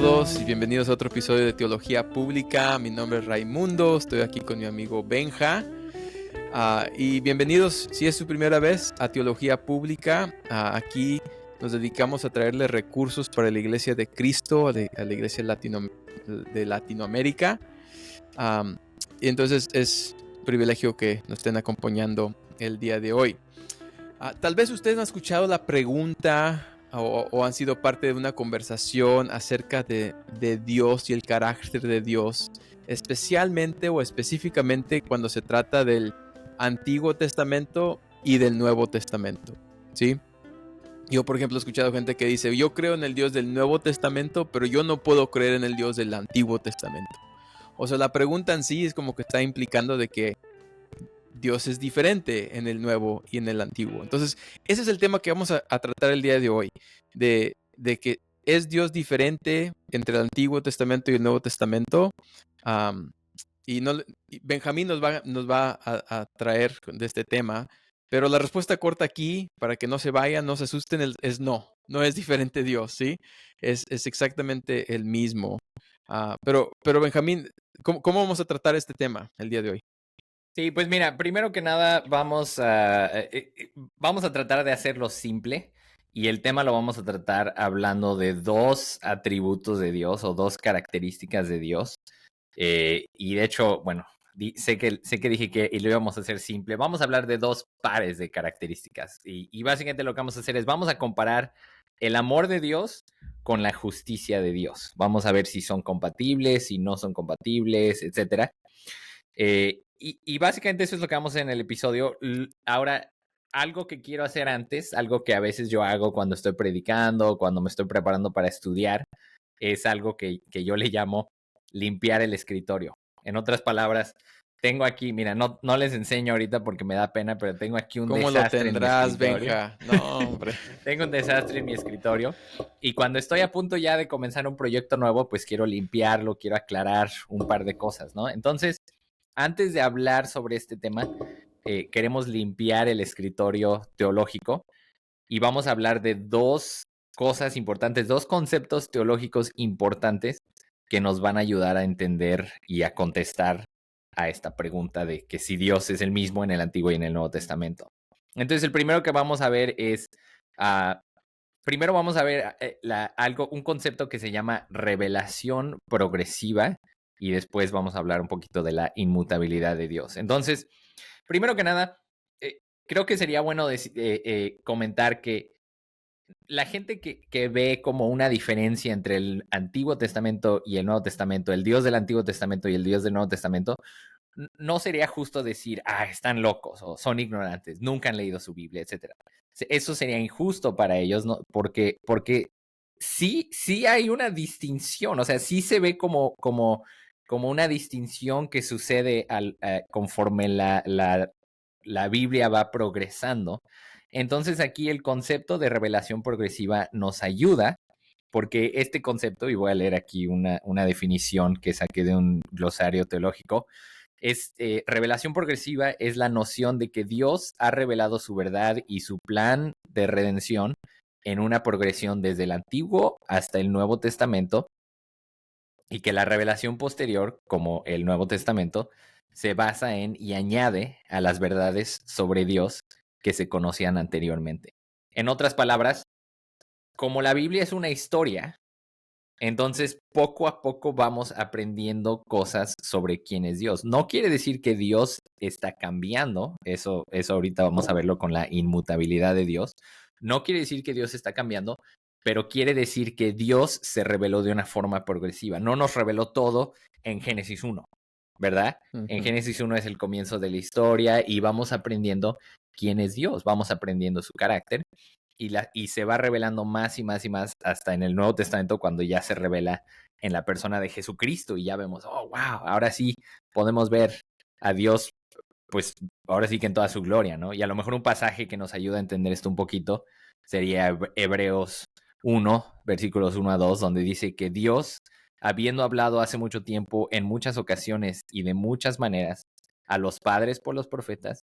todos y bienvenidos a otro episodio de Teología Pública. Mi nombre es Raimundo, estoy aquí con mi amigo Benja. Y bienvenidos, si es su primera vez, a Teología Pública. Aquí nos dedicamos a traerle recursos para la Iglesia de Cristo, a la Iglesia de Latinoamérica. Y entonces es un privilegio que nos estén acompañando el día de hoy. Tal vez ustedes han escuchado la pregunta o han sido parte de una conversación acerca de Dios y el carácter de Dios, especialmente o específicamente cuando se trata del Antiguo Testamento y del Nuevo Testamento, ¿sí? Yo, por ejemplo, he escuchado gente que dice, yo creo en el Dios del Nuevo Testamento, pero yo no puedo creer en el Dios del Antiguo Testamento. O sea, la pregunta en sí es como que está implicando de que Dios es diferente en el Nuevo y en el Antiguo. Entonces, ese es el tema que vamos a tratar el día de hoy, de que es Dios diferente entre el Antiguo Testamento y el Nuevo Testamento. Um, y Benjamín nos va a traer de este tema, pero la respuesta corta aquí, para que no se vayan, no se asusten, es no es diferente Dios, ¿sí? Es exactamente el mismo. Pero Benjamín, ¿cómo vamos a tratar este tema el día de hoy? Sí, pues mira, primero que nada vamos a tratar de hacerlo simple y el tema lo vamos a tratar hablando de dos atributos de Dios o dos características de Dios. Y de hecho, bueno, sé que dije que y lo íbamos a hacer simple. Vamos a hablar de dos pares de características y básicamente lo que vamos a hacer es vamos a comparar el amor de Dios con la justicia de Dios. Vamos a ver si son compatibles, si no son compatibles, etcétera. Y básicamente eso es lo que vamos a hacer en el episodio. Ahora, algo que quiero hacer antes, algo que a veces yo hago cuando estoy predicando, cuando me estoy preparando para estudiar, es algo que yo le llamo limpiar el escritorio. En otras palabras, tengo aquí, mira, no les enseño ahorita porque me da pena, pero tengo aquí un ¿Cómo lo desastre en mi tendrás, escritorio. Benja? No, hombre. Tengo un desastre en mi escritorio y cuando estoy a punto ya de comenzar un proyecto nuevo, pues quiero limpiarlo, quiero aclarar un par de cosas, ¿no? Entonces, antes de hablar sobre este tema, queremos limpiar el escritorio teológico y vamos a hablar de dos cosas importantes, dos conceptos teológicos importantes que nos van a ayudar a entender y a contestar a esta pregunta de que si Dios es el mismo en el Antiguo y en el Nuevo Testamento. Entonces, el primero que vamos a ver es, uh, primero vamos a ver un concepto que se llama revelación progresiva y después vamos a hablar un poquito de la inmutabilidad de Dios. Entonces, primero que nada, creo que sería bueno comentar que la gente que ve como una diferencia entre el Antiguo Testamento y el Nuevo Testamento, el Dios del Antiguo Testamento y el Dios del Nuevo Testamento, no sería justo decir, están locos o son ignorantes, nunca han leído su Biblia, etcétera. Eso sería injusto para ellos, ¿no? Porque sí hay una distinción, o sea, sí se ve como una distinción que sucede conforme la Biblia va progresando. Entonces aquí el concepto de revelación progresiva nos ayuda porque este concepto, y voy a leer aquí una definición que saqué de un glosario teológico, revelación progresiva es la noción de que Dios ha revelado su verdad y su plan de redención en una progresión desde el Antiguo hasta el Nuevo Testamento y que la revelación posterior, como el Nuevo Testamento, se basa en y añade a las verdades sobre Dios que se conocían anteriormente. En otras palabras, como la Biblia es una historia, entonces poco a poco vamos aprendiendo cosas sobre quién es Dios. No quiere decir que Dios está cambiando, eso ahorita vamos a verlo con la inmutabilidad de Dios. No quiere decir que Dios está cambiando, pero quiere decir que Dios se reveló de una forma progresiva. No nos reveló todo en Génesis 1, ¿verdad? En Génesis 1 es el comienzo de la historia y vamos aprendiendo quién es Dios, vamos aprendiendo su carácter y se va revelando más y más y más hasta en el Nuevo Testamento cuando ya se revela en la persona de Jesucristo y ya vemos, oh, wow, ahora sí podemos ver a Dios, pues ahora sí que en toda su gloria, ¿no? Y a lo mejor un pasaje que nos ayuda a entender esto un poquito sería Hebreos 1, versículos 1 a 2, donde dice que Dios, habiendo hablado hace mucho tiempo, en muchas ocasiones y de muchas maneras, a los padres por los profetas,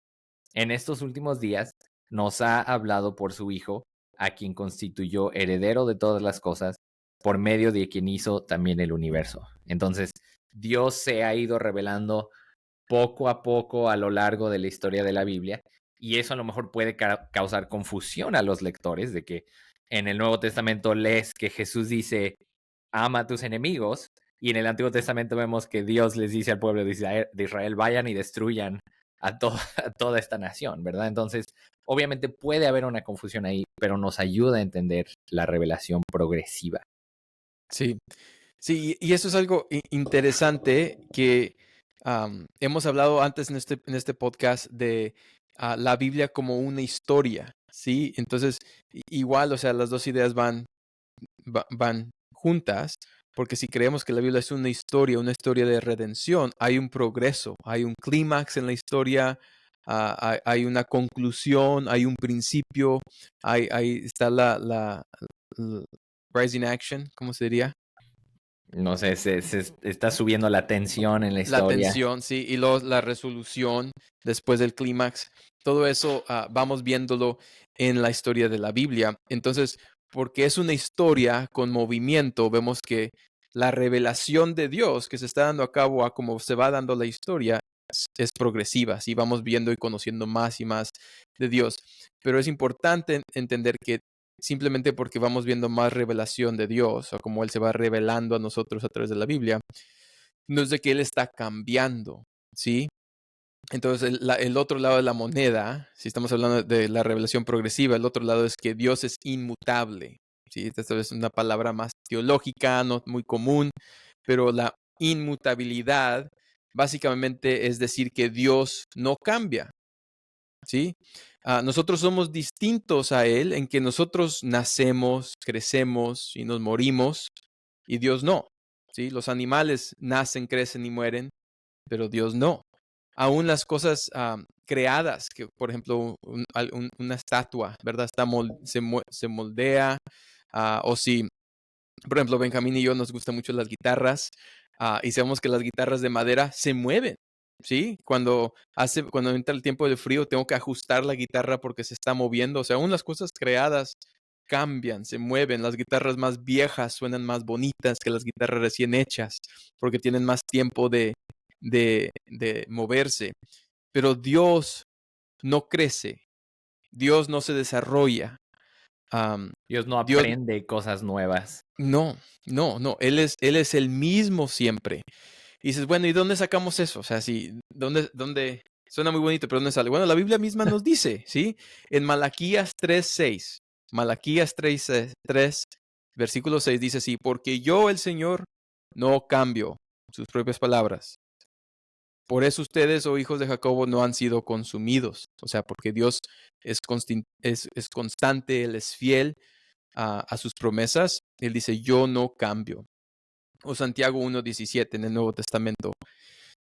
en estos últimos días nos ha hablado por su Hijo, a quien constituyó heredero de todas las cosas, por medio de quien hizo también el universo. Entonces, Dios se ha ido revelando poco a poco a lo largo de la historia de la Biblia, y eso a lo mejor puede causar confusión a los lectores, de que en el Nuevo Testamento lees que Jesús dice, ama a tus enemigos, y en el Antiguo Testamento vemos que Dios les dice al pueblo de Israel, vayan y destruyan a toda esta nación, ¿verdad? Entonces, obviamente puede haber una confusión ahí, pero nos ayuda a entender la revelación progresiva. Sí, sí, y eso es algo interesante que hemos hablado antes en este podcast de la Biblia como una historia, ¿sí? Entonces, igual, o sea, las dos ideas van juntas, porque si creemos que la Biblia es una historia de redención, hay un progreso, hay un clímax en la historia, hay una conclusión, hay un principio, ahí está la rising action, ¿cómo se diría? No sé, se está subiendo la tensión en la La historia. tensión, sí, y luego la resolución después del clímax. Todo eso vamos viéndolo en la historia de la Biblia. Entonces, porque es una historia con movimiento, vemos que la revelación de Dios que se está dando a cabo a cómo se va dando la historia es progresiva, así vamos viendo y conociendo más y más de Dios. Pero es importante entender que simplemente porque vamos viendo más revelación de Dios, o como Él se va revelando a nosotros a través de la Biblia, no es de que Él está cambiando, ¿sí? Entonces, el otro lado de la moneda, si estamos hablando de la revelación progresiva, el otro lado es que Dios es inmutable, ¿sí? Esta es una palabra más teológica, no muy común, pero la inmutabilidad básicamente es decir que Dios no cambia, ¿sí? Nosotros somos distintos a Él en que nosotros nacemos, crecemos y nos morimos, y Dios no, ¿sí? Los animales nacen, crecen y mueren, pero Dios no. Aún las cosas creadas, que por ejemplo una estatua, ¿verdad? Se moldea, o si, por ejemplo, Benjamín y yo nos gustan mucho las guitarras, y sabemos que las guitarras de madera se mueven, ¿sí? Cuando entra el tiempo de frío, tengo que ajustar la guitarra porque se está moviendo. O sea, aún las cosas creadas cambian, se mueven. Las guitarras más viejas suenan más bonitas que las guitarras recién hechas porque tienen más tiempo de moverse. Pero Dios no crece, Dios no se desarrolla. Dios no Dios, aprende cosas nuevas. no, no, Él es el mismo siempre. Y dices, bueno, ¿y dónde sacamos eso? O sea, sí, ¿dónde? Suena muy bonito, pero ¿dónde sale? Bueno, la Biblia misma nos dice, ¿sí? En Malaquías 3:6, Malaquías 3, versículo 6 dice así, porque yo, el Señor, no cambio, sus propias palabras. Por eso ustedes, oh hijos de Jacobo, no han sido consumidos. O sea, porque Dios es constante, Él es fiel a sus promesas. Él dice, yo no cambio. O Santiago 1:17 en el Nuevo Testamento.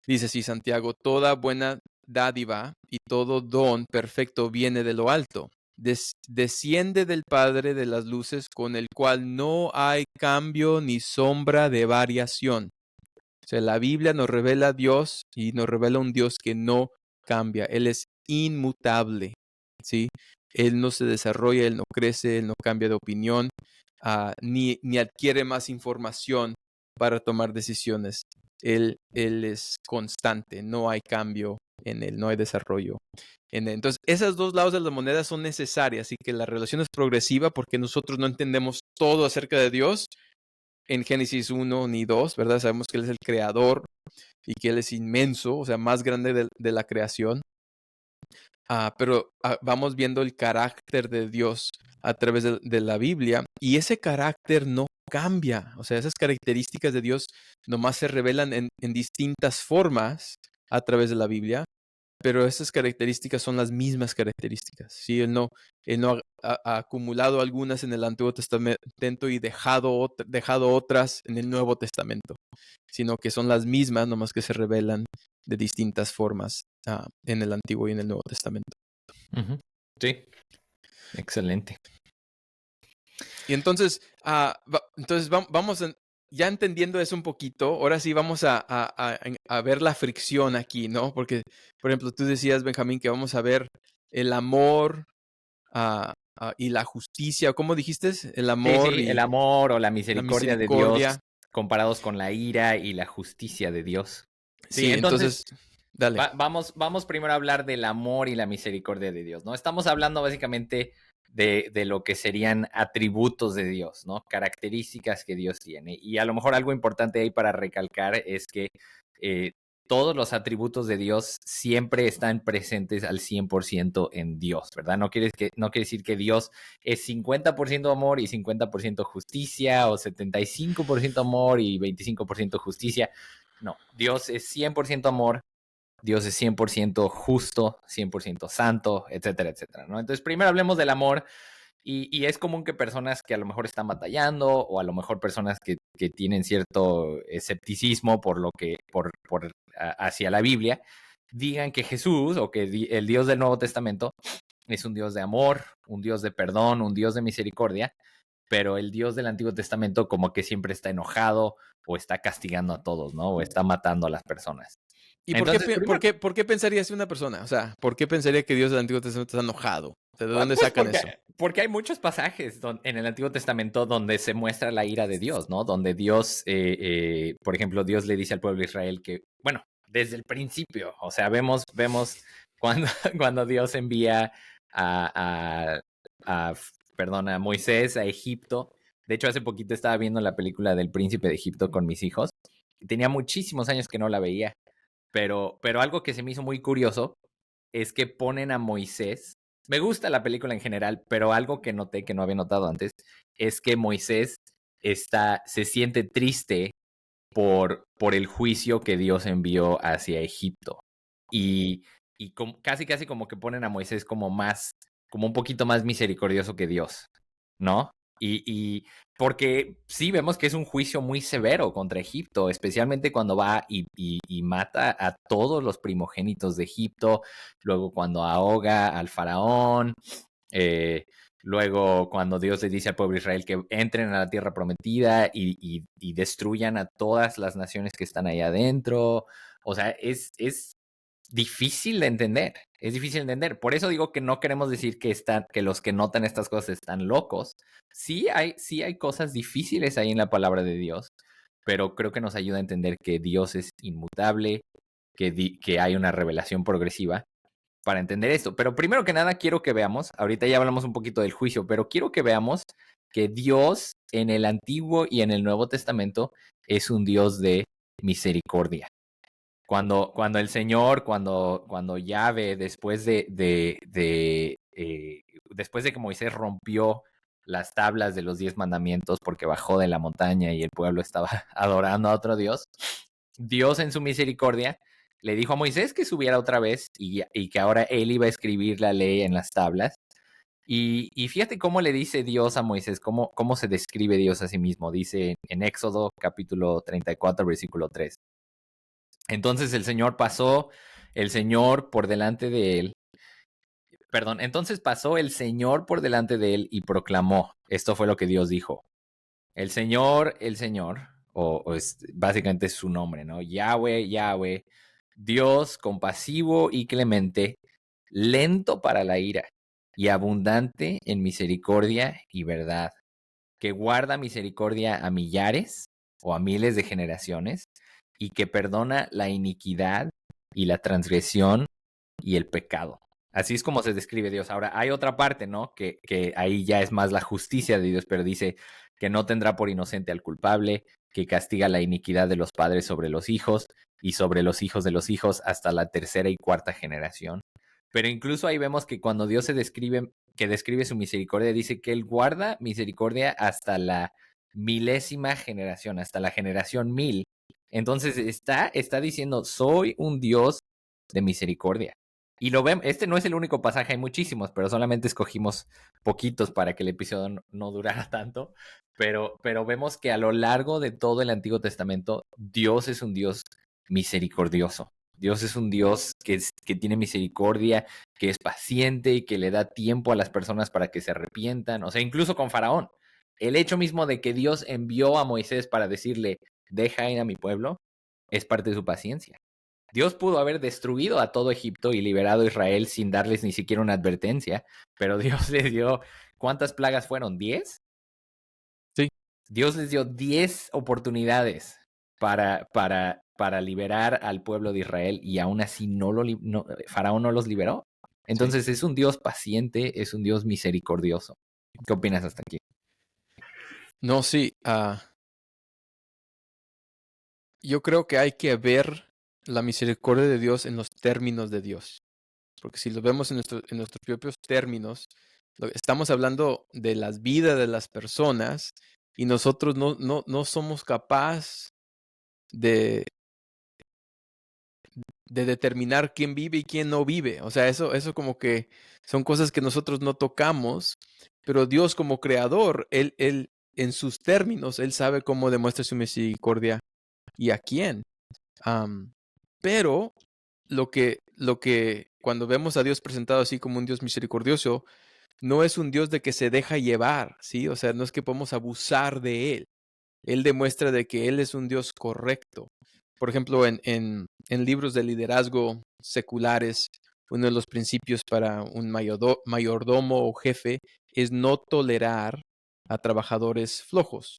Dice así Santiago, toda buena dádiva y todo don perfecto viene de lo alto. Desciende del Padre de las luces, con el cual no hay cambio ni sombra de variación. O sea, la Biblia nos revela a Dios y nos revela un Dios que no cambia. Él es inmutable, ¿sí? Él no se desarrolla, Él no crece, Él no cambia de opinión, ni adquiere más información para tomar decisiones. Él es constante, no hay cambio en Él, no hay desarrollo en Él. Entonces, esos dos lados de la moneda son necesarias y que la relación es progresiva porque nosotros no entendemos todo acerca de Dios en Génesis 1 ni 2, ¿verdad? Sabemos que Él es el creador y que Él es inmenso, o sea, más grande de la creación. Pero vamos viendo el carácter de Dios a través de la Biblia y ese carácter no cambia. O sea, esas características de Dios nomás se revelan en distintas formas a través de la Biblia, pero esas características son las mismas características. ¿Sí? Él no ha acumulado algunas en el Antiguo Testamento y dejado otras en el Nuevo Testamento, sino que son las mismas, nomás que se revelan de distintas formas en el Antiguo y en el Nuevo Testamento. Uh-huh. Sí, excelente. Y entonces, vamos ya entendiendo eso un poquito, ahora sí vamos a ver la fricción aquí, ¿no? Porque, por ejemplo, tú decías, Benjamín, que vamos a ver el amor y la justicia, ¿cómo dijiste? El Sí, amor sí, el y amor o la la misericordia de Dios misericordia. comparados con la ira y la justicia de Dios. Sí, Sí, entonces entonces, dale. vamos primero a hablar del amor y la misericordia de Dios, ¿no? Estamos hablando básicamente de lo que serían atributos de Dios, ¿no? Características que Dios tiene. Y a lo mejor algo importante ahí para recalcar es que eh, todos los atributos de Dios siempre están presentes al 100% en Dios, ¿verdad? No quiere decir que Dios es 50% amor y 50% justicia, o 75% amor y 25% justicia. No, Dios es 100% amor, Dios es 100% justo, 100% santo, etcétera, etcétera, ¿no? Entonces, primero hablemos del amor. Y es común que personas que a lo mejor están batallando, o a lo mejor personas que tienen cierto escepticismo hacia la Biblia, digan que Jesús, o que el Dios del Nuevo Testamento es un Dios de amor, un Dios de perdón, un Dios de misericordia, pero el Dios del Antiguo Testamento como que siempre está enojado o está castigando a todos, ¿no? O está matando a las personas. ¿Y Entonces, primero, por qué pensaría así una persona? O sea, ¿por qué pensaría que Dios del Antiguo Testamento está enojado? O sea, ¿de dónde pues sacan eso? porque hay muchos pasajes en el Antiguo Testamento donde se muestra la ira de Dios, ¿no? Donde Dios, por ejemplo, Dios le dice al pueblo de Israel que, bueno, desde el principio, o sea, vemos cuando, cuando Dios envía a, a, a Moisés a Egipto. De hecho, hace poquito estaba viendo la película del Príncipe de Egipto con mis hijos. Tenía muchísimos años que no la veía, pero algo que se me hizo muy curioso es que ponen a Moisés. Me gusta la película en general, pero algo que noté que no había notado antes es que Moisés se siente triste por el juicio que Dios envió hacia Egipto. Y, casi, casi como que ponen a Moisés como un poquito más misericordioso que Dios, ¿no? Y porque sí vemos que es un juicio muy severo contra Egipto, especialmente cuando va y mata a todos los primogénitos de Egipto, luego cuando ahoga al faraón, eh, luego cuando Dios le dice al pueblo de Israel que entren a la tierra prometida y destruyan a todas las naciones que están ahí adentro. O sea, es difícil de entender. Es difícil de entender. Por eso digo que no queremos decir que los que notan estas cosas están locos. Sí hay cosas difíciles ahí en la palabra de Dios, pero creo que nos ayuda a entender que Dios es inmutable, que hay una revelación progresiva para entender esto. Pero primero que nada quiero que veamos, ahorita ya hablamos un poquito del juicio, pero quiero que veamos que Dios en el Antiguo y en el Nuevo Testamento es un Dios de misericordia. Cuando el Señor, cuando Yahvé, después de que Moisés rompió las tablas de los 10 mandamientos porque bajó de la montaña y el pueblo estaba adorando a otro Dios, Dios en su misericordia le dijo a Moisés que subiera otra vez y que ahora él iba a escribir la ley en las tablas. Y fíjate cómo le dice Dios a Moisés, cómo se describe Dios a sí mismo. Dice en Éxodo capítulo 34, versículo 3. Entonces el Señor por delante de él, perdón, entonces pasó el Señor por delante de él y proclamó, esto fue lo que Dios dijo, el Señor, básicamente es su nombre, ¿no? Yahweh, Yahweh, Dios compasivo y clemente, lento para la ira y abundante en misericordia y verdad, que guarda misericordia a millares o a miles de generaciones y que perdona la iniquidad y la transgresión y el pecado. Así es como se describe Dios. Ahora, hay otra parte, ¿no? Que ahí ya es más la justicia de Dios, pero dice que no tendrá por inocente al culpable, que castiga la iniquidad de los padres sobre los hijos y sobre los hijos de los hijos hasta la tercera y cuarta generación. Pero incluso ahí vemos que cuando Dios que describe su misericordia, dice que Él guarda misericordia hasta la milésima generación, hasta la generación 1000. Entonces está diciendo, soy un Dios de misericordia. Y lo vemos, este no es el único pasaje, hay muchísimos, pero solamente escogimos poquitos para que el episodio no durara tanto. Pero vemos que a lo largo de todo el Antiguo Testamento, Dios es un Dios misericordioso. Dios es un Dios que tiene misericordia, que es paciente y que le da tiempo a las personas para que se arrepientan. O sea, incluso con Faraón. El hecho mismo de que Dios envió a Moisés para decirle, deja ir a mi pueblo, es parte de su paciencia. Dios pudo haber destruido a todo Egipto y liberado a Israel sin darles ni siquiera una advertencia, pero Dios ¿cuántas plagas fueron? ¿10? Sí. Dios les dio 10 oportunidades para liberar al pueblo de Israel y aún así Faraón no los liberó. Entonces es un Dios paciente, es un Dios misericordioso. ¿Qué opinas hasta aquí? No, sí. Yo creo que hay que ver la misericordia de Dios en los términos de Dios. Porque si lo vemos en nuestros propios términos, estamos hablando de las vidas de las personas y nosotros no somos capaces de, de determinar quién vive y quién no vive. O sea, eso como que son cosas que nosotros no tocamos, pero Dios como creador, él en sus términos, Él sabe cómo demuestra su misericordia y a quién. Pero lo que cuando vemos a Dios presentado así como un Dios misericordioso, no es un Dios de que se deja llevar, ¿sí? O sea, no es que podemos abusar de Él. Él demuestra de que Él es un Dios correcto. Por ejemplo, en libros de liderazgo seculares, uno de los principios para un mayordomo o jefe es no tolerar a trabajadores flojos.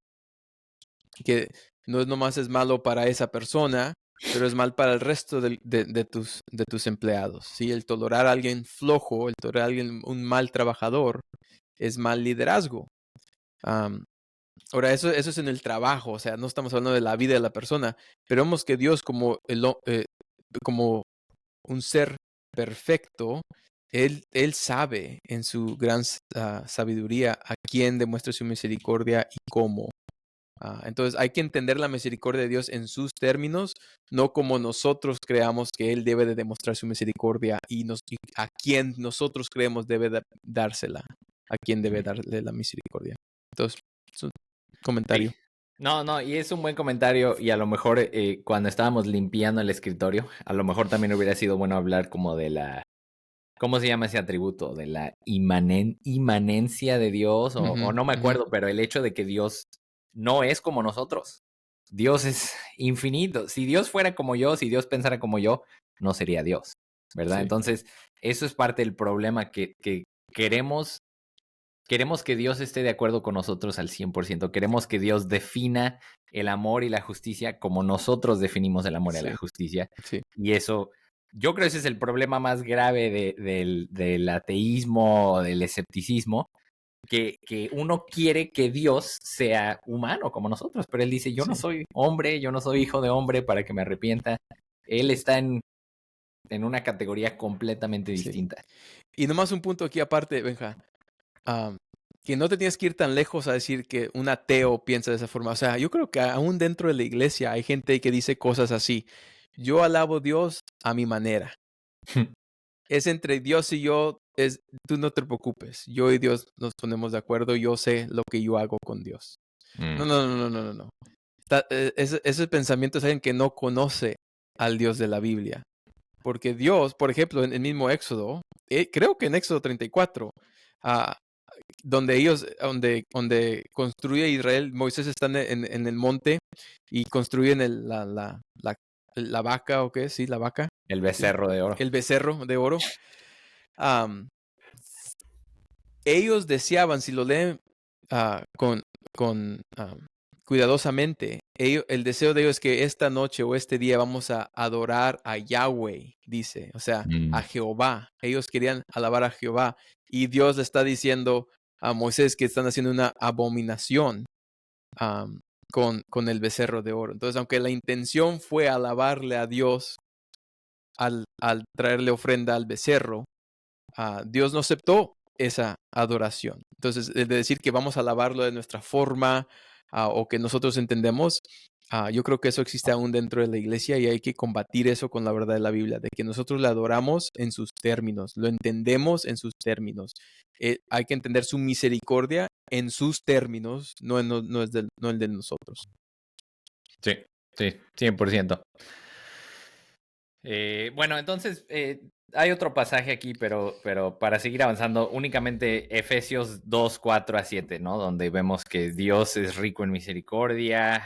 Que no es nomás es malo para esa persona, pero es mal para el resto de tus empleados. ¿Sí? El tolerar a alguien flojo, el tolerar a alguien, un mal trabajador, es mal liderazgo. Ahora, eso es en el trabajo, o sea, no estamos hablando de la vida de la persona, pero vemos que Dios como un ser perfecto, Él sabe en su gran sabiduría a quién demuestra su misericordia y cómo. Entonces hay que entender la misericordia de Dios en sus términos, no como nosotros creamos que Él debe de demostrar su misericordia y a quien nosotros creemos debe dársela, a quien debe darle la misericordia. Entonces, es un comentario. Sí. No, y es un buen comentario y a lo mejor cuando estábamos limpiando el escritorio, a lo mejor también hubiera sido bueno hablar como de ¿cómo se llama ese atributo? De la inmanencia de Dios o no me acuerdo, pero el hecho de que Dios no es como nosotros. Dios es infinito. Si Dios fuera como yo, si Dios pensara como yo, no sería Dios, ¿verdad? Sí. Entonces, eso es parte del problema que queremos que Dios esté de acuerdo con nosotros al 100%. Queremos que Dios defina el amor y la justicia como nosotros definimos el amor y la justicia. Sí. Y eso, yo creo que ese es el problema más grave del ateísmo, del escepticismo, que uno quiere que Dios sea humano como nosotros, pero Él dice, yo no soy hombre, yo no soy hijo de hombre para que me arrepienta. Él está en una categoría completamente distinta. Y nomás un punto aquí aparte, Benja. Que no te tienes que ir tan lejos a decir que un ateo piensa de esa forma. O sea, yo creo que aún dentro de la iglesia hay gente que dice cosas así. Yo alabo a Dios a mi manera. Es entre Dios y yo, tú no te preocupes. Yo y Dios nos ponemos de acuerdo. Yo sé lo que yo hago con Dios. No, no, no, no, no, no, no. Ese pensamiento es alguien que no conoce al Dios de la Biblia. Porque Dios, por ejemplo, en el mismo Éxodo, creo que en Éxodo 34, donde construye Israel, Moisés está en el monte y construyen la vaca, ¿o qué? Sí, la vaca. El becerro de oro. El becerro de oro. Ellos deseaban, si lo leen con cuidadosamente, el deseo de ellos es que esta noche o este día vamos a adorar a Yahweh, dice, o sea, a Jehová. Ellos querían alabar a Jehová y Dios le está diciendo a Moisés que están haciendo una abominación con el becerro de oro. Entonces, aunque la intención fue alabarle a Dios al traerle ofrenda al becerro, Dios no aceptó esa adoración. Entonces, el de decir que vamos a alabarlo de nuestra forma o que nosotros entendemos, yo creo que eso existe aún dentro de la iglesia y hay que combatir eso con la verdad de la Biblia, de que nosotros le adoramos en sus términos, lo entendemos en sus términos. Hay que entender su misericordia en sus términos, no el de nosotros. Sí, 100%. Bueno, entonces hay otro pasaje aquí, pero para seguir avanzando, únicamente Efesios 2, 4 a 7, ¿no? Donde vemos que Dios es rico en misericordia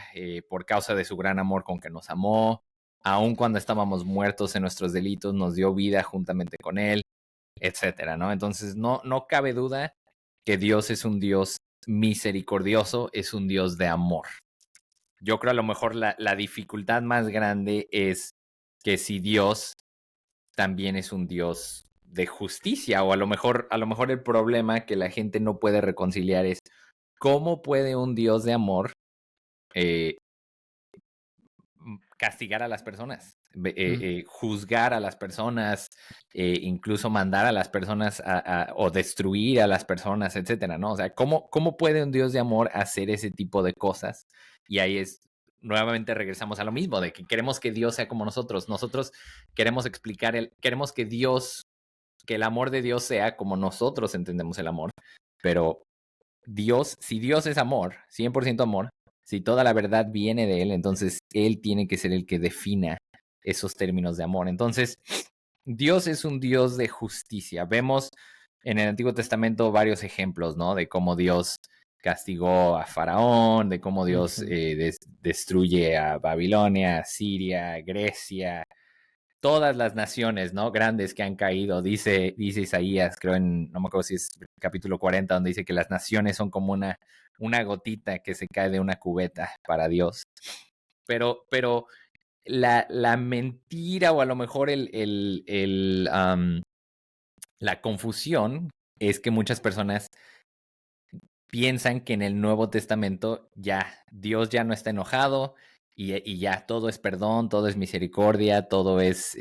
por causa de su gran amor con que nos amó, aun cuando estábamos muertos en nuestros delitos, nos dio vida juntamente con Él, etcétera, ¿no? Entonces no cabe duda que Dios es un Dios misericordioso, es un Dios de amor. Yo creo a lo mejor la dificultad más grande es que si Dios también es un Dios de justicia, o a lo mejor el problema que la gente no puede reconciliar es cómo puede un Dios de amor eh, castigar a las personas, juzgar a las personas, incluso mandar a las personas o destruir a las personas, etcétera, ¿no? O sea, ¿cómo puede un Dios de amor hacer ese tipo de cosas? Y ahí nuevamente regresamos a lo mismo, de que queremos que Dios sea como nosotros. Nosotros queremos queremos que el amor de Dios sea como nosotros entendemos el amor, pero si Dios es amor, 100% amor, si toda la verdad viene de Él, entonces Él tiene que ser el que defina esos términos de amor. Entonces, Dios es un Dios de justicia. Vemos en el Antiguo Testamento varios ejemplos, ¿no? De cómo Dios castigó a Faraón, de cómo Dios destruye a Babilonia, Siria, Grecia, todas las naciones, ¿no? Grandes que han caído. Dice Isaías, creo no me acuerdo si es capítulo 40, donde dice que las naciones son como una gotita que se cae de una cubeta para Dios. Pero la mentira, o a lo mejor la confusión, es que muchas personas piensan que en el Nuevo Testamento Dios ya no está enojado y ya todo es perdón, todo es misericordia, todo es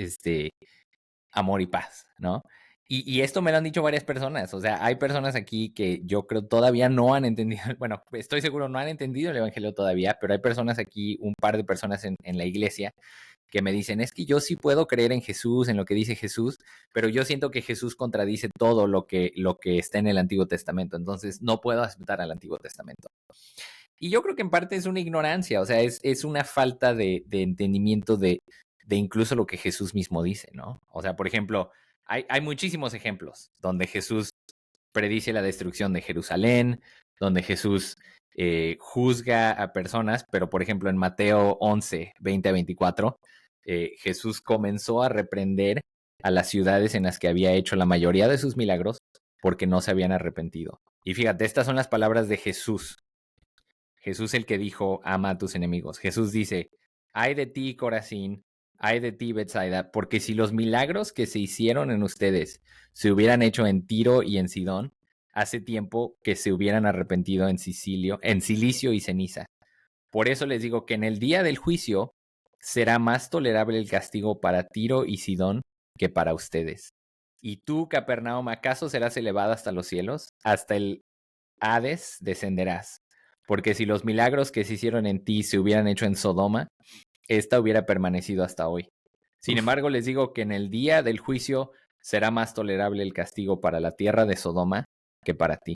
amor y paz, ¿no? Y esto me lo han dicho varias personas. O sea, hay personas aquí que yo creo todavía no han entendido, bueno, estoy seguro no han entendido el Evangelio todavía, pero hay personas aquí, un par de personas en la iglesia, que me dicen, es que yo sí puedo creer en Jesús, en lo que dice Jesús, pero yo siento que Jesús contradice todo lo que está en el Antiguo Testamento, entonces no puedo aceptar al Antiguo Testamento. Y yo creo que en parte es una ignorancia, o sea, es una falta de entendimiento de incluso lo que Jesús mismo dice, ¿no? O sea, por ejemplo, hay muchísimos ejemplos donde Jesús predice la destrucción de Jerusalén, donde Jesús juzga a personas, pero por ejemplo en Mateo 11, 20 a 24, Jesús comenzó a reprender a las ciudades en las que había hecho la mayoría de sus milagros porque no se habían arrepentido. Y fíjate, estas son las palabras de Jesús. Jesús el que dijo, ama a tus enemigos. Jesús dice, ay de ti, Corazín, ay de ti, Betsaida, porque si los milagros que se hicieron en ustedes se hubieran hecho en Tiro y en Sidón, hace tiempo que se hubieran arrepentido en Cilicio y ceniza. Por eso les digo que en el día del juicio será más tolerable el castigo para Tiro y Sidón que para ustedes. Y tú, Capernaum, ¿acaso serás elevada hasta los cielos? Hasta el Hades descenderás. Porque si los milagros que se hicieron en ti se hubieran hecho en Sodoma, esta hubiera permanecido hasta hoy. Sin embargo, les digo que en el día del juicio será más tolerable el castigo para la tierra de Sodoma que para ti.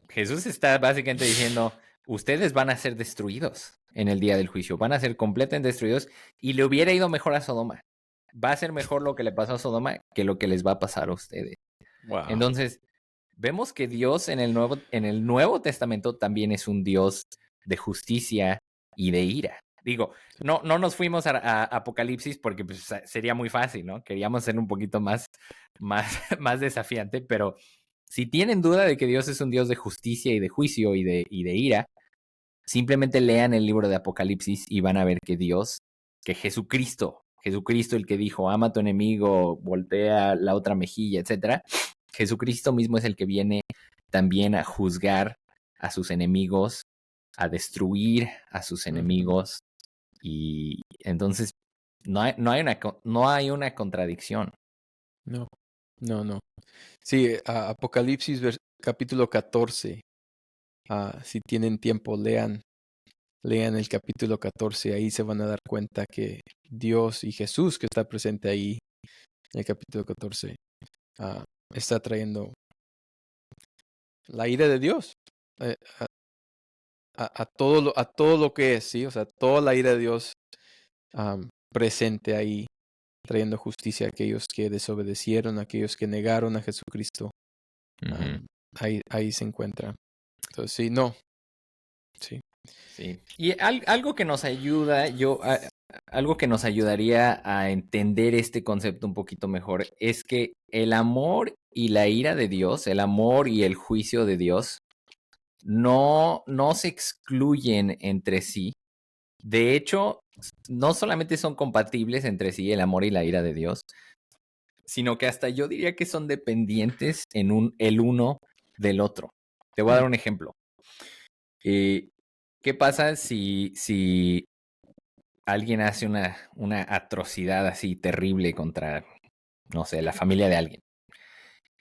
Jesús está básicamente diciendo, ustedes van a ser destruidos en el día del juicio, van a ser completamente destruidos, y le hubiera ido mejor a Sodoma. Va a ser mejor lo que le pasó a Sodoma que lo que les va a pasar a ustedes. Wow. Entonces, vemos que Dios en el Nuevo Testamento también es un Dios de justicia y de ira. Digo, no nos fuimos a Apocalipsis porque pues, sería muy fácil, ¿no? Queríamos ser un poquito más desafiante, pero si tienen duda de que Dios es un Dios de justicia y de juicio y de ira, simplemente lean el libro de Apocalipsis y van a ver que Jesucristo el que dijo, ama a tu enemigo, voltea la otra mejilla, etcétera, Jesucristo mismo es el que viene también a juzgar a sus enemigos, a destruir a sus enemigos, y entonces no hay una contradicción. No. Sí, Apocalipsis capítulo 14. Si tienen tiempo, lean el capítulo 14. Ahí se van a dar cuenta que Dios y Jesús, que está presente ahí en el capítulo 14, está trayendo la ira de Dios a todo lo que es, ¿sí? O sea, toda la ira de Dios presente ahí, trayendo justicia a aquellos que desobedecieron, a aquellos que negaron a Jesucristo. Ahí se encuentra. Entonces, sí, no. Sí. Sí. Y algo que nos ayuda, algo que nos ayudaría a entender este concepto un poquito mejor es que el amor y la ira de Dios, el amor y el juicio de Dios, no se excluyen entre sí. De hecho, no solamente son compatibles entre sí el amor y la ira de Dios, sino que hasta yo diría que son dependientes el uno del otro. Te voy a dar un ejemplo. ¿Qué pasa si alguien hace una atrocidad así terrible contra, no sé, la familia de alguien?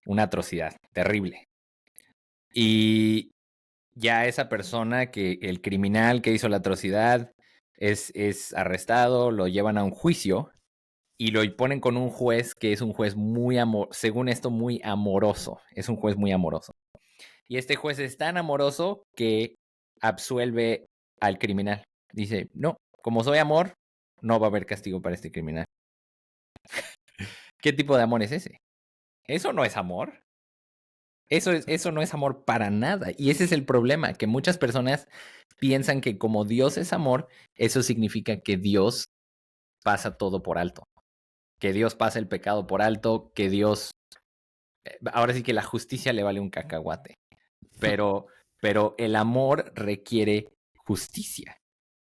Una atrocidad terrible. Y ya esa persona, el criminal que hizo la atrocidad, es arrestado, lo llevan a un juicio y lo ponen con un juez que es un juez según esto, muy amoroso. Es un juez muy amoroso. Y este juez es tan amoroso que absuelve al criminal. Dice, no, como soy amor, no va a haber castigo para este criminal. ¿Qué tipo de amor es ese? Eso no es amor. Eso no es amor para nada. Y ese es el problema, que muchas personas piensan que como Dios es amor, eso significa que Dios pasa todo por alto. Que Dios pasa el pecado por alto, que Dios... Ahora sí que la justicia le vale un cacahuate. Pero el amor requiere justicia.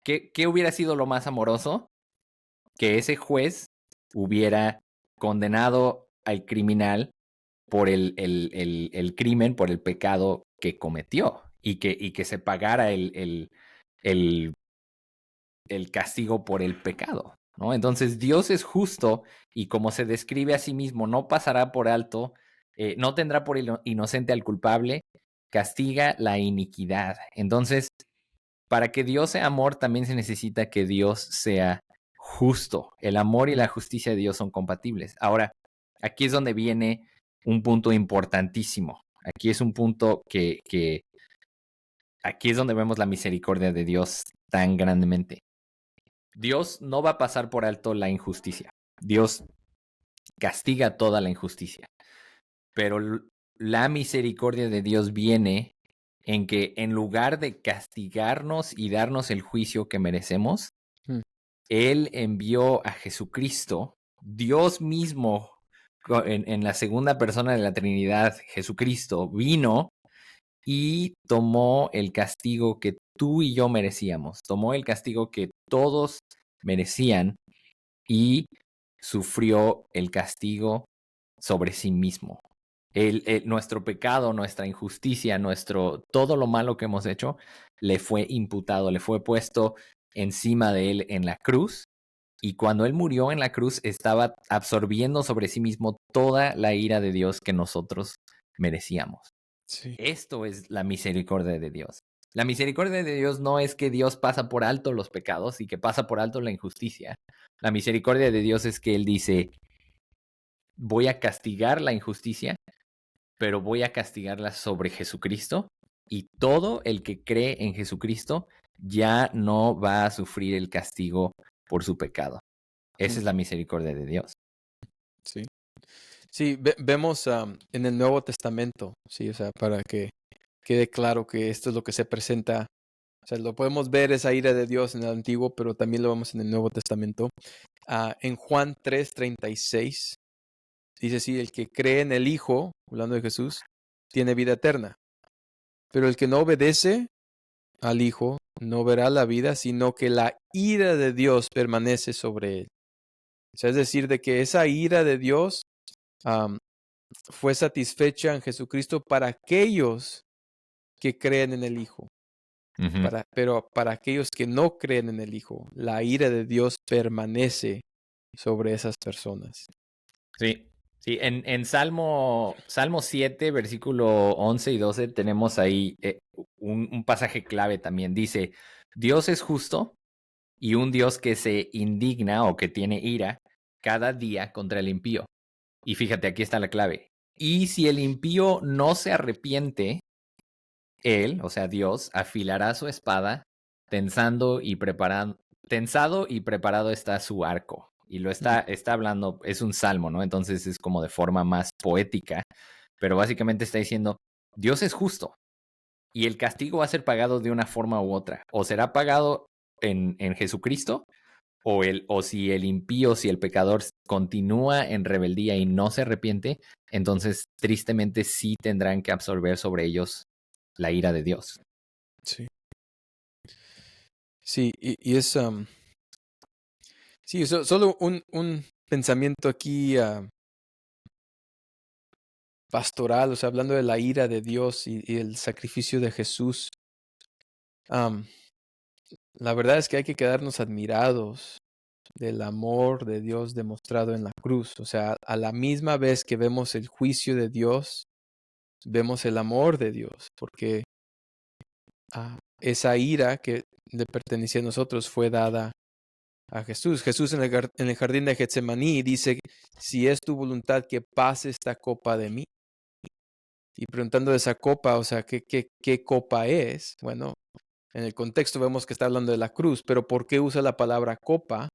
¿Qué hubiera sido lo más amoroso? Que ese juez hubiera condenado al criminal por el crimen, por el pecado que cometió y que se pagara el castigo por el pecado, ¿no? Entonces Dios es justo y como se describe a sí mismo, no pasará por alto, no tendrá por inocente al culpable, castiga la iniquidad. Entonces, para que Dios sea amor, también se necesita que Dios sea justo. El amor y la justicia de Dios son compatibles. Ahora, aquí es donde viene un punto importantísimo. Aquí es un punto que aquí es donde vemos la misericordia de Dios tan grandemente. Dios no va a pasar por alto la injusticia. Dios castiga toda la injusticia. Pero la misericordia de Dios viene en que en lugar de castigarnos y darnos el juicio que merecemos, Él envió a Jesucristo, Dios mismo, en la segunda persona de la Trinidad, Jesucristo, vino y tomó el castigo que tú y yo merecíamos, tomó el castigo que todos merecían y sufrió el castigo sobre sí mismo. Nuestro pecado, nuestra injusticia, todo lo malo que hemos hecho, le fue imputado, le fue puesto encima de él en la cruz. Y cuando él murió en la cruz, estaba absorbiendo sobre sí mismo toda la ira de Dios que nosotros merecíamos. Sí. Esto es la misericordia de Dios. La misericordia de Dios no es que Dios pasa por alto los pecados y que pasa por alto la injusticia. La misericordia de Dios es que Él dice, voy a castigar la injusticia, pero voy a castigarla sobre Jesucristo y todo el que cree en Jesucristo ya no va a sufrir el castigo por su pecado. Esa es la misericordia de Dios. Sí. Sí, vemos en el Nuevo Testamento, sí, o sea, para que quede claro que esto es lo que se presenta. O sea, lo podemos ver esa ira de Dios en el Antiguo, pero también lo vemos en el Nuevo Testamento. En Juan 3:36 dice así, el que cree en el Hijo, hablando de Jesús, tiene vida eterna. Pero el que no obedece al Hijo no verá la vida, sino que la ira de Dios permanece sobre él. O sea, es decir, de que esa ira de Dios fue satisfecha en Jesucristo para aquellos que creen en el Hijo. Pero para aquellos que no creen en el Hijo, la ira de Dios permanece sobre esas personas. Sí, sí, en Salmo 7, versículo 11 y 12, tenemos ahí un pasaje clave también. Dice, Dios es justo y un Dios que se indigna o que tiene ira cada día contra el impío. Y fíjate, aquí está la clave. Y si el impío no se arrepiente, él, o sea, Dios, afilará su espada, tensado y preparado está su arco. Y lo está hablando, es un salmo, ¿no? Entonces es como de forma más poética, pero básicamente está diciendo, Dios es justo y el castigo va a ser pagado de una forma u otra. O será pagado en Jesucristo o si el impío, si el pecador continúa en rebeldía y no se arrepiente, entonces tristemente sí tendrán que absorber sobre ellos la ira de Dios. Sí. Sí, y es sí, solo un pensamiento aquí pastoral, o sea, hablando de la ira de Dios y el sacrificio de Jesús. Am, la verdad es que hay que quedarnos admirados del amor de Dios demostrado en la cruz. O sea, a la misma vez que vemos el juicio de Dios, vemos el amor de Dios, porque esa ira que le pertenecía a nosotros fue dada a Jesús. Jesús en el jardín de Getsemaní dice, si es tu voluntad que pase esta copa de mí. Y preguntando de esa copa, o sea, ¿qué copa es? Bueno, en el contexto vemos que está hablando de la cruz, pero ¿por qué usa la palabra copa?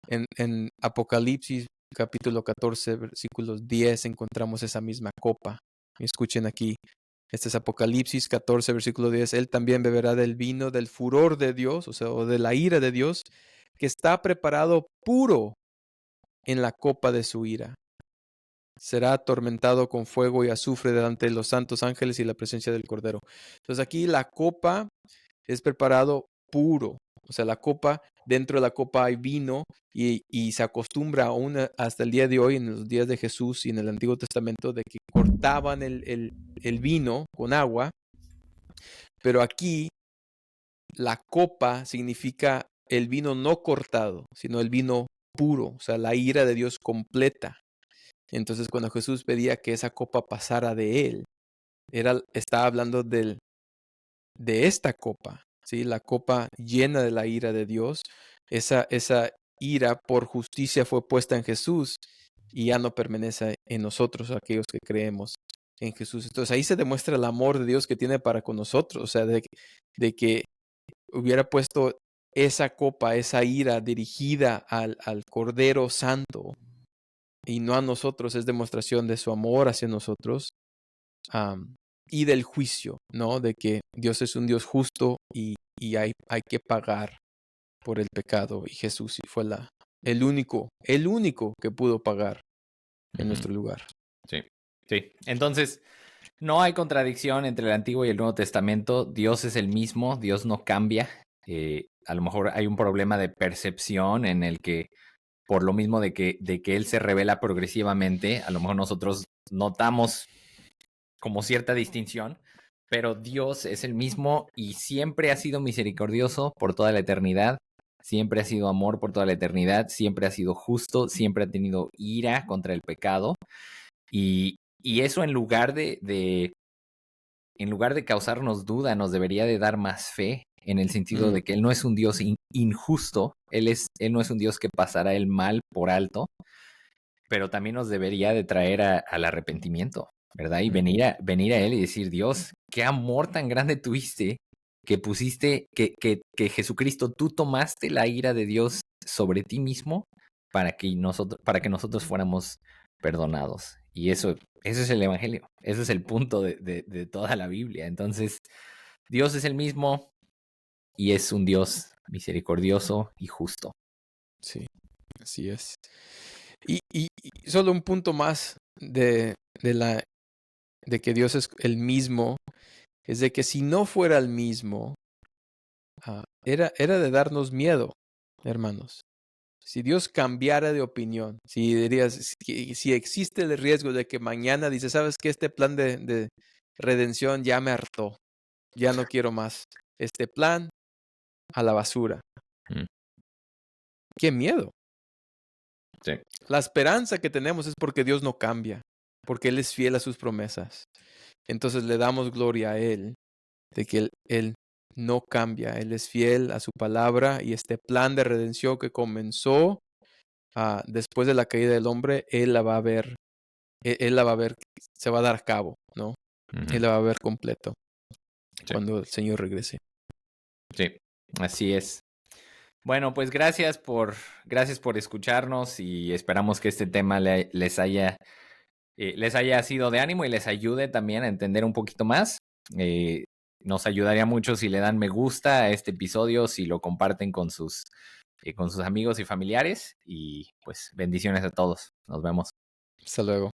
En Apocalipsis capítulo 14, versículos 10, encontramos esa misma copa. Escuchen aquí, este es Apocalipsis 14, versículo 10. Él también beberá del vino del furor de Dios, o sea, o de la ira de Dios, que está preparado puro en la copa de su ira. Será atormentado con fuego y azufre delante de los santos ángeles y la presencia del Cordero. Entonces aquí la copa es preparado puro. O sea, la copa, dentro de la copa hay vino y se acostumbra aún hasta el día de hoy, en los días de Jesús y en el Antiguo Testamento, de que cortaban el vino con agua. Pero aquí la copa significa el vino no cortado, sino el vino puro, o sea, la ira de Dios completa. Entonces, cuando Jesús pedía que esa copa pasara de él, estaba hablando de esta copa, ¿sí? La copa llena de la ira de Dios. Esa ira por justicia fue puesta en Jesús y ya no permanece en nosotros, aquellos que creemos en Jesús. Entonces, ahí se demuestra el amor de Dios que tiene para con nosotros, o sea, de que hubiera puesto esa copa, esa ira dirigida al Cordero Santo y no a nosotros, es demostración de su amor hacia nosotros y del juicio, ¿no? De que Dios es un Dios justo y hay que pagar por el pecado y Jesús fue el único que pudo pagar en nuestro lugar. Sí, sí. Entonces, no hay contradicción entre el Antiguo y el Nuevo Testamento. Dios es el mismo, Dios no cambia. A lo mejor hay un problema de percepción en el que, por lo mismo de que Él se revela progresivamente, a lo mejor nosotros notamos como cierta distinción, pero Dios es el mismo y siempre ha sido misericordioso por toda la eternidad. Siempre ha sido amor por toda la eternidad, siempre ha sido justo, siempre ha tenido ira contra el pecado. Y eso en lugar de causarnos duda, nos debería de dar más fe en el sentido de que Él no es un Dios injusto, Él no es un Dios que pasará el mal por alto, pero también nos debería de traer al arrepentimiento, ¿verdad? Y venir a Él y decir, Dios, qué amor tan grande tuviste que pusiste, que Jesucristo, tú tomaste la ira de Dios sobre ti mismo para que nosotros fuéramos perdonados. Y eso es el Evangelio, ese es el punto de toda la Biblia. Entonces, Dios es el mismo y es un Dios misericordioso y justo. Sí, así es. Y solo un punto más de que Dios es el mismo, es de que si no fuera el mismo, era de darnos miedo, hermanos. Si Dios cambiara de opinión, si dirías, si existe el riesgo de que mañana dice, sabes que este plan de redención ya me hartó, ya no quiero más, este plan a la basura. ¡Qué miedo! Sí. La esperanza que tenemos es porque Dios no cambia, porque Él es fiel a sus promesas. Entonces le damos gloria a Él, de que Él no cambia, Él es fiel a su palabra y este plan de redención que comenzó después de la caída del hombre, Él la va a ver, se va a dar a cabo, ¿no? Él la va a ver completo cuando el Señor regrese. Sí, así es. Bueno, pues gracias por escucharnos y esperamos que este tema les haya sido de ánimo y les ayude también a entender un poquito más. Nos ayudaría mucho si le dan me gusta a este episodio, si lo comparten con sus con sus amigos y familiares. Y pues bendiciones a todos. Nos vemos. Hasta luego.